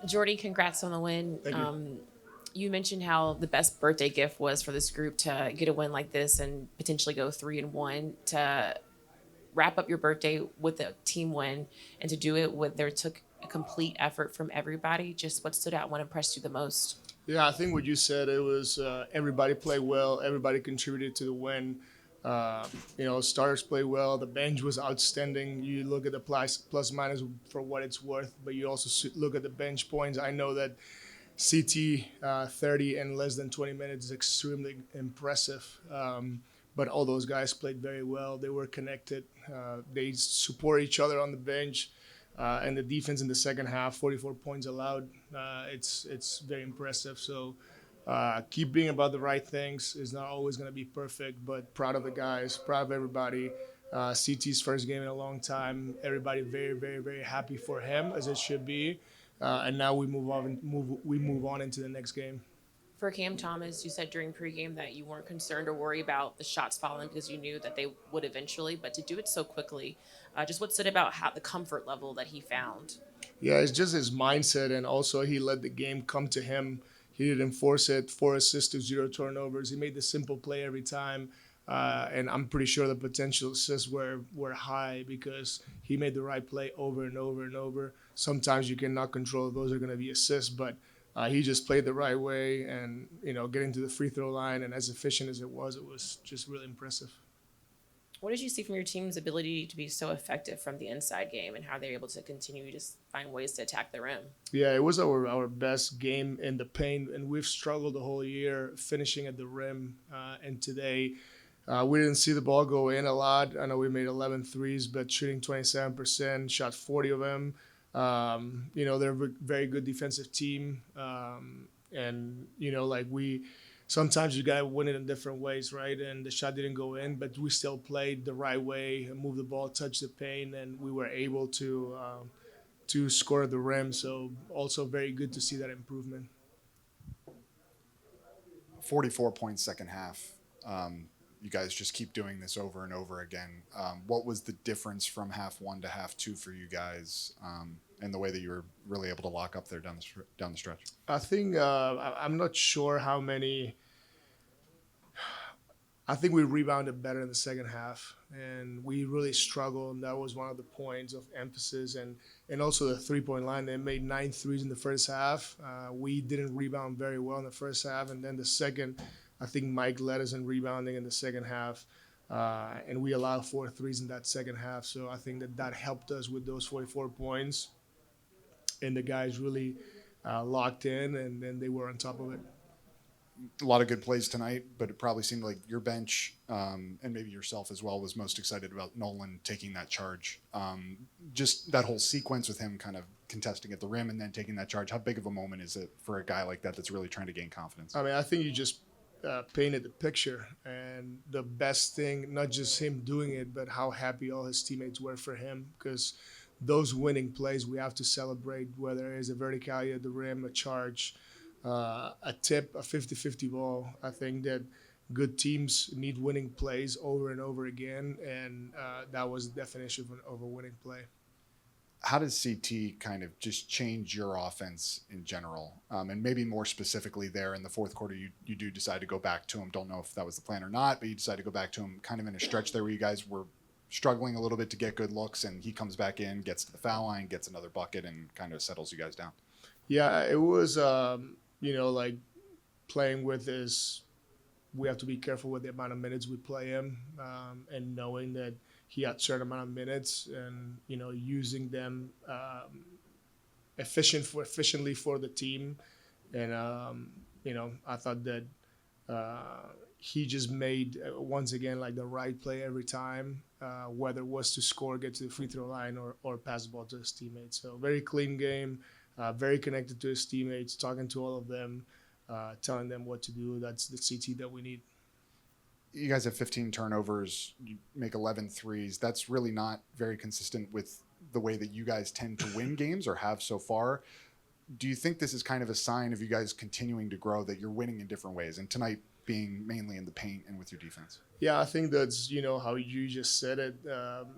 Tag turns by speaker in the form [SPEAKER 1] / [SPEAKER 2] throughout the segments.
[SPEAKER 1] Jordi, congrats on the win.
[SPEAKER 2] Thank you.
[SPEAKER 1] You mentioned how the best birthday gift was for this group to get a win like this and potentially go 3-1 to wrap up your birthday with a team win and to do it with there took a complete effort from everybody. Just what stood out, what impressed you the most?
[SPEAKER 2] Yeah, I think what you said, it was everybody played well. Everybody contributed to the win. Uh, starters played well. The bench was outstanding. You look at the plus minus for what it's worth, but you also look at the bench points. I know that CT 30 in less than 20 minutes is extremely impressive. But all those guys played very well. They were connected. They support each other on the bench. And the defense in the second half, 44 points allowed. It's very impressive. So keep being about the right things. It's not always going to be perfect, but proud of the guys, proud of everybody. CT's first game in a long time. Everybody very, very, very happy for him, as it should be. And now we move on into the next game.
[SPEAKER 1] For Cam Thomas, you said during pregame that you weren't concerned or worried about the shots falling because you knew that they would eventually, but to do it so quickly, just what said about how the comfort level that he found?
[SPEAKER 2] Yeah, it's just his mindset, and also he let the game come to him. He didn't force it. 4 assists to 0 turnovers. He made the simple play every time, and I'm pretty sure the potential assists were high because he made the right play over and over and over. Sometimes you cannot control if those are going to be assists, but he just played the right way, and getting to the free throw line and as efficient as it was just really impressive.
[SPEAKER 1] What did you see from your team's ability to be so effective from the inside game and how they're able to continue to just find ways to attack the rim?
[SPEAKER 2] Yeah, it was our best game in the paint, and we've struggled the whole year finishing at the rim. And today, we didn't see the ball go in a lot. I know we made 11 threes, but shooting 27%, shot 40 of them. They're a very good defensive team. And, like sometimes you got to win it in different ways, right? And the shot didn't go in, but we still played the right way, move the ball, touch the paint, and we were able to score at the rim. So also very good to see that improvement.
[SPEAKER 3] 44 points second half. You guys just keep doing this over and over again. What was the difference from half one to half two for you guys, and the way that you were really able to lock up there down the stretch?
[SPEAKER 2] I think I'm not sure how many. I think we rebounded better in the second half, and we really struggled. And that was one of the points of emphasis, and also the 3-point line. They made 9 threes in the first half. We didn't rebound very well in the first half, and then the second, I think Mike led us in rebounding in the second half, and we allowed 4 threes in that second half. So I think that helped us with those 44 points, and the guys really locked in, and then they were on top of it.
[SPEAKER 3] A lot of good plays tonight, but it probably seemed like your bench, and maybe yourself as well, was most excited about Nolan taking that charge. Just that whole sequence with him kind of contesting at the rim and then taking that charge. How big of a moment is it for a guy like that that's really trying to gain confidence?
[SPEAKER 2] I mean, I think you just painted the picture, and the best thing, not just him doing it, but how happy all his teammates were for him, because those winning plays we have to celebrate, whether it's a verticality at the rim, a charge, a tip, a 50-50 ball. I think that good teams need winning plays over and over again, and that was the definition of a winning play.
[SPEAKER 3] How does CT kind of just change your offense in general? And maybe more specifically there in the fourth quarter, you do decide to go back to him. Don't know if that was the plan or not, but you decide to go back to him kind of in a stretch there where you guys were struggling a little bit to get good looks, and he comes back in, gets to the foul line, gets another bucket, and kind of settles you guys down.
[SPEAKER 2] Yeah, it was, like playing with this, we have to be careful with the amount of minutes we play him, and knowing that he had a certain amount of minutes, and using them efficiently for the team. And I thought that he just made once again like the right play every time, whether it was to score, get to the free throw line, or pass the ball to his teammates. So very clean game, very connected to his teammates, talking to all of them, telling them what to do. That's the CT that we need.
[SPEAKER 3] You guys have 15 turnovers, you make 11 threes. That's really not very consistent with the way that you guys tend to win games or have so far. Do you think this is kind of a sign of you guys continuing to grow, that you're winning in different ways? And tonight being mainly in the paint and with your defense?
[SPEAKER 2] Yeah, I think that's, how you just said it.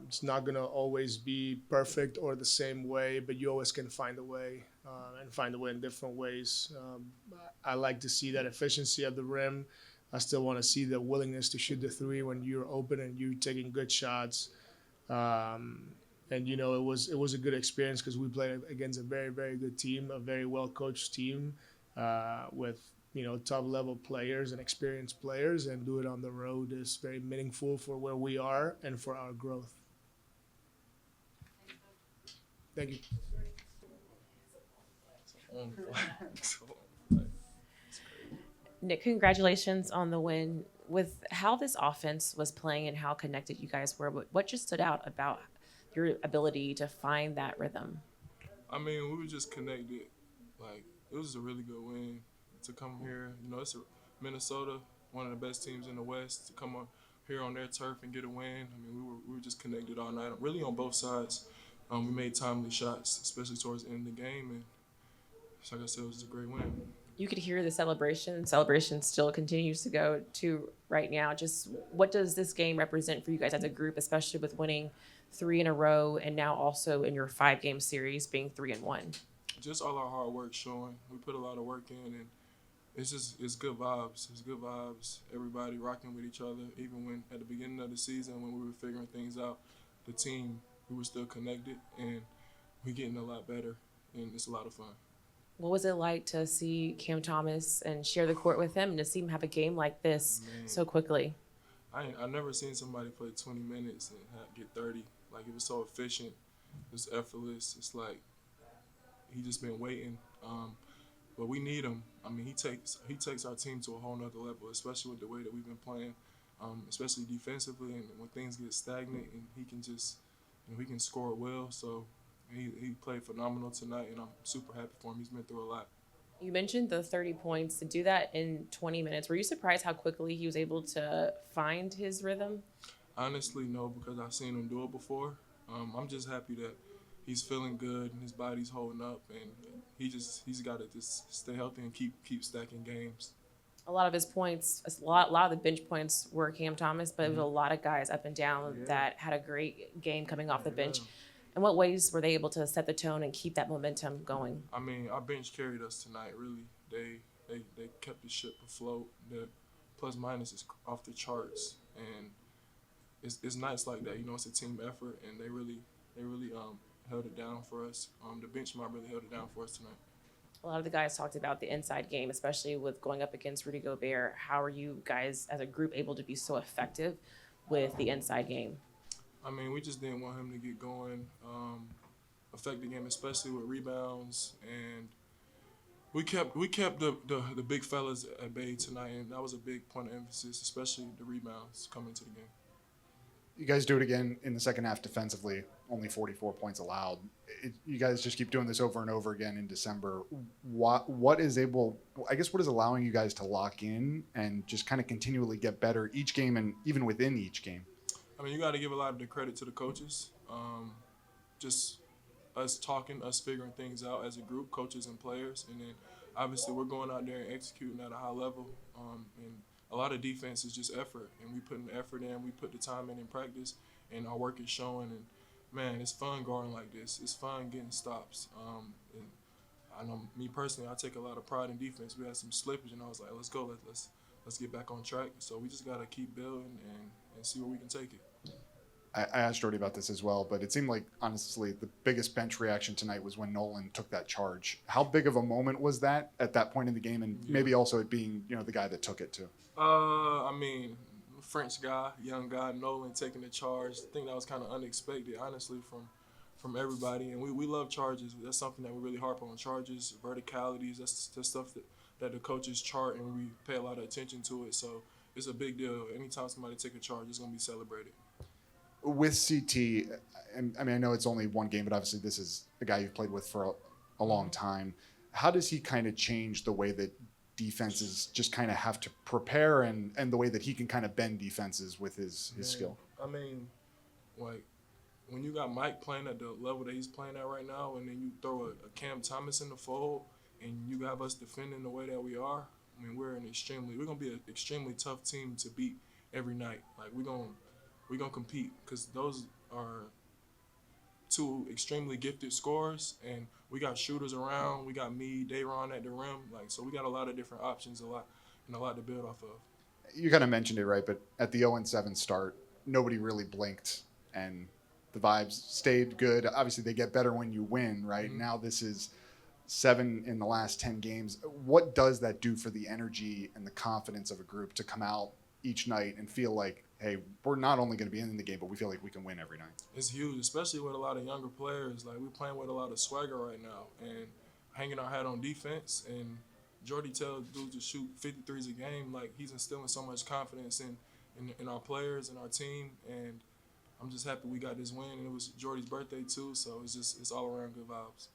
[SPEAKER 2] It's not going to always be perfect or the same way, but you always can find a way and find a way in different ways. I like to see that efficiency at the rim. I still want to see the willingness to shoot the three when you're open and you're taking good shots. And it was a good experience because we played against a very, very good team, a very well coached team with top level players and experienced players, and do it on the road is very meaningful for where we are and for our growth. Thank you.
[SPEAKER 1] Nic, congratulations on the win. With how this offense was playing and how connected you guys were, what just stood out about your ability to find that rhythm?
[SPEAKER 4] I mean, we were just connected. Like, it was a really good win to come here. It's Minnesota, one of the best teams in the West, to come here on their turf and get a win. I mean, we were just connected all night, really on both sides. We made timely shots, especially towards the end of the game, and like I said, it was a great win. You
[SPEAKER 1] could hear the celebration. Celebration still continues to go to right now. Just what does this game represent for you guys as a group, especially with winning 3 in a row and now also in your 5-game series being 3-1?
[SPEAKER 4] Just all our hard work showing. We put a lot of work in, and it's good vibes. It's good vibes. Everybody rocking with each other. Even when at the beginning of the season when we were figuring things out, the team, we were still connected, and we're getting a lot better, and it's a lot of fun. What was it like to see Cam Thomas and share the court with him and to see him have a game like this so quickly? I never seen somebody play 20 minutes and get 30. Like, it was so efficient. It was effortless. It's like he just been waiting. But we need him. I mean, he takes our team to a whole nother level, especially with the way that we've been playing, especially defensively, and when things get stagnant, and he can just, he can score well. So he played phenomenal tonight, and I'm super happy for him. He's been through a lot. You mentioned the 30 points. To do that in 20 minutes, were you surprised how quickly he was able to find his rhythm? Honestly, no, because I've seen him do it before. I'm just happy that he's feeling good and his body's holding up, and he's got to just stay healthy and keep stacking games. A lot of his points, a lot of the bench points were Cam Thomas, but it was a lot of guys up and down that had a great game coming off the bench. In what ways were they able to set the tone and keep that momentum going? I mean, our bench carried us tonight, really. They kept the ship afloat. The plus minus is off the charts, and it's nice like that. It's a team effort, and they really held it down for us. The bench mob really held it down for us tonight. A lot of the guys talked about the inside game, especially with going up against Rudy Gobert. How are you guys as a group able to be so effective with the inside game? I mean, we just didn't want him to get going, affect the game, especially with rebounds, and we kept the big fellas at bay tonight, and that was a big point of emphasis, especially the rebounds coming to the game.
[SPEAKER 3] You guys do it again in the second half defensively, only 44 points allowed. You guys just keep doing this over and over again in December. What is allowing you guys to lock in and just kind of continually get better each game and even within each game?
[SPEAKER 4] I mean, you got to give a lot of the credit to the coaches. Just us talking, us figuring things out as a group, coaches and players. And then obviously we're going out there and executing at a high level. And a lot of defense is just effort. And we put the effort in, we put the time in practice, and our work is showing. And, man, it's fun guarding like this. It's fun getting stops. And I know me personally, I take a lot of pride in defense. We had some slippage, and I was like, let's go. Let's get back on track. So we just got to keep building and see where we can take it.
[SPEAKER 3] I asked Jordi about this as well, but it seemed like, honestly, the biggest bench reaction tonight was when Nolan took that charge. How big of a moment was that at that point in the game, and maybe also it being, the guy that took it too?
[SPEAKER 4] I mean, French guy, young guy, Nolan taking the charge. I think that was kind of unexpected, honestly, from everybody. And we love charges. That's something that we really harp on. Charges, verticalities, that's stuff that the coaches chart, and we pay a lot of attention to it. So it's a big deal. Anytime somebody take a charge, it's going to be celebrated.
[SPEAKER 3] With CT, and I mean, I know it's only one game, but obviously this is a guy you've played with for a long time. How does he kind of change the way that defenses just kind of have to prepare and the way that he can kind of bend defenses with his skill?
[SPEAKER 4] I mean, like, when you got Mike playing at the level that he's playing at right now, and then you throw a Cam Thomas in the fold, and you have us defending the way that we are, I mean, we're gonna be an extremely tough team to beat every night. Like we're gonna compete because those are two extremely gifted scorers, and we got shooters around. We got me, Dayron at the rim. Like so, we got a lot of different options, a lot to build off of.
[SPEAKER 3] You kind of mentioned it, right? But at the 0-7 start, nobody really blinked, and the vibes stayed good. Obviously, they get better when you win, right?
[SPEAKER 4] Mm-hmm.
[SPEAKER 3] Now this is 7 in the last 10 games. What does that do for the energy and the confidence of a group to come out each night and feel like, hey, we're not only going to be in the game, but we feel like we can win every night?
[SPEAKER 4] It's huge, especially with a lot of younger players. Like we're playing with a lot of swagger right now and hanging our hat on defense. And Jordi tells dudes to shoot 53s a game. Like he's instilling so much confidence in our players and our team. And I'm just happy we got this win. And it was Jordi's birthday too, so it's all around good vibes.